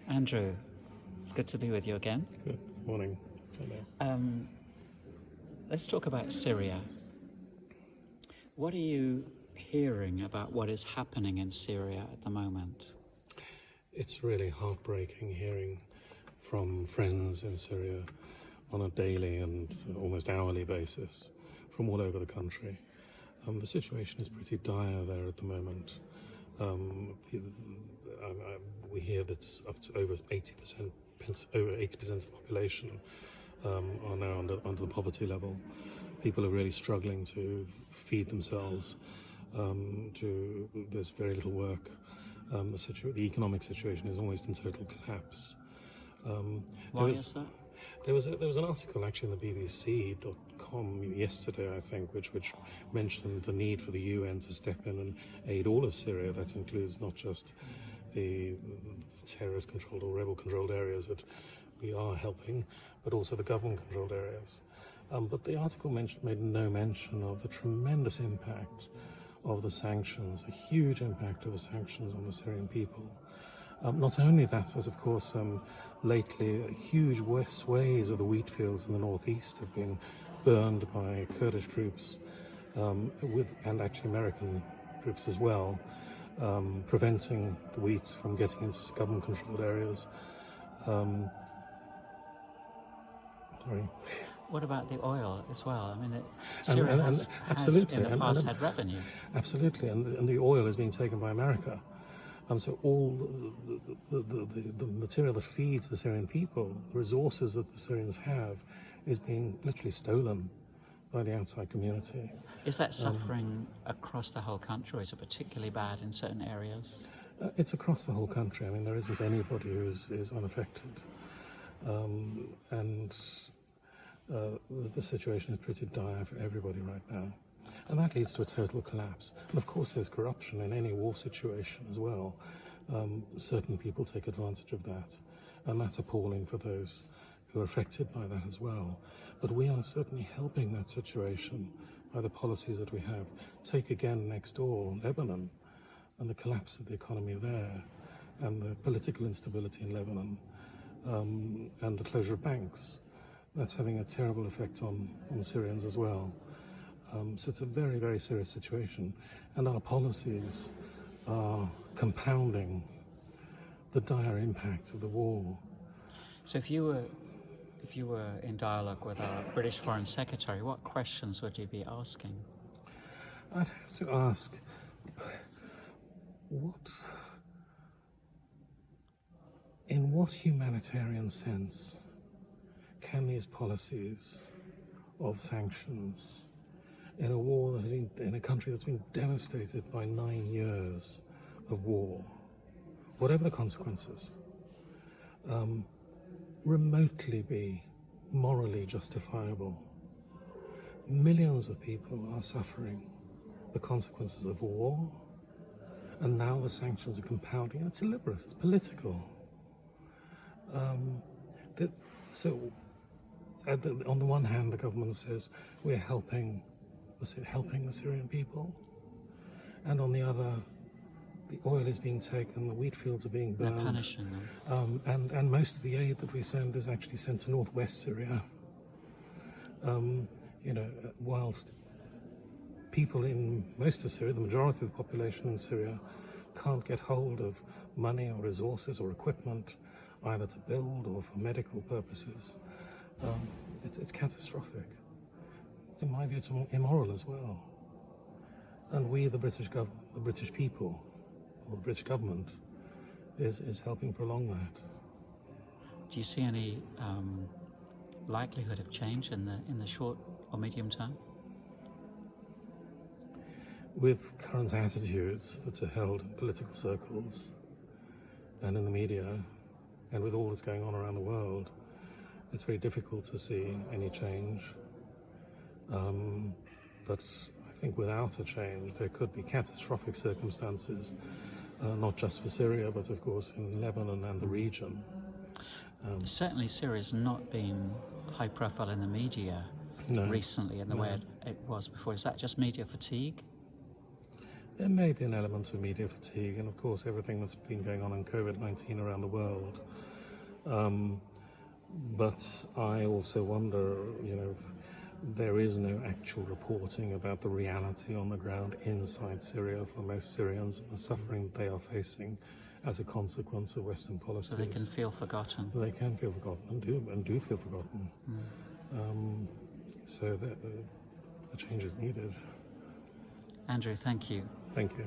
Andrew, it's good to be with you again. Good morning. Hello. Let's talk about Syria. What are you hearing about what is happening in Syria at the moment? It's really heartbreaking hearing from friends in Syria on a daily and almost hourly basis from all over the country. The situation is pretty dire there at the moment. We hear that up to over 80% of the population are now under the poverty level. People are really struggling to feed themselves. There's very little work. The economic situation is almost in total collapse. Why is that? There was an article actually in the BBC.com yesterday, I think, which mentioned the need for the UN to step in and aid all of Syria. That includes not just the terrorist-controlled or rebel-controlled areas that we are helping, but also the government-controlled areas. But the article made no mention of the tremendous impact of the sanctions, the huge impact of the sanctions on the Syrian people. Not only that, but of course, lately huge swathes of the wheat fields in the northeast have been burned by Kurdish troops, and actually American troops as well, preventing the wheat from getting into government-controlled areas. What about the oil as well? I mean, Syria has in the past had revenue. Absolutely, and the oil is being taken by America. So all the material that feeds the Syrian people, the resources that the Syrians have, is being literally stolen by the outside community. Is that suffering across the whole country, or is it particularly bad in certain areas? It's across the whole country. I mean, there isn't anybody who is unaffected. The situation is pretty dire for everybody right now. And that leads to a total collapse. And of course there's corruption in any war situation as well. Certain people take advantage of that. And that's appalling for those who are affected by that as well. But we are certainly helping that situation by the policies that we have. Take again next door, Lebanon, and the collapse of the economy there, and the political instability in Lebanon, and the closure of banks. That's having a terrible effect on Syrians as well. So it's a very, very serious situation, and our policies are compounding the dire impact of the war. So if you were in dialogue with our British Foreign Secretary, what questions would you be asking? I'd have to ask, in what humanitarian sense can these policies of sanctions in a war in a country that's been devastated by 9 years of war, whatever the consequences, remotely be morally justifiable? Millions of people are suffering the consequences of war, and now the sanctions are compounding, and it's deliberate, it's political. On the one hand, the government says we're helping the Syrian people, and on the other, the oil is being taken, the wheat fields are being burned, they're punishing them. And most of the aid that we send is actually sent to northwest Syria. Whilst people in most of Syria, the majority of the population in Syria, can't get hold of money or resources or equipment, either to build or for medical purposes. It's catastrophic. In my view, it's immoral as well. And we, the British people, or the British government, is helping prolong that. Do you see any likelihood of change in the short or medium term? With current attitudes that are held in political circles and in the media, and with all that's going on around the world, it's very difficult to see any change. But I think without a change, there could be catastrophic circumstances, not just for Syria, but of course in Lebanon and the region. Certainly Syria's not been high profile in the media recently in the way it was before. Is that just media fatigue? There may be an element of media fatigue, and of course everything that's been going on COVID-19 around the world. But I also wonder, there is no actual reporting about the reality on the ground inside Syria for most Syrians and the suffering they are facing as a consequence of Western policies. So they can feel forgotten. They can feel forgotten and do feel forgotten. So the change is needed. Andrew, thank you. Thank you.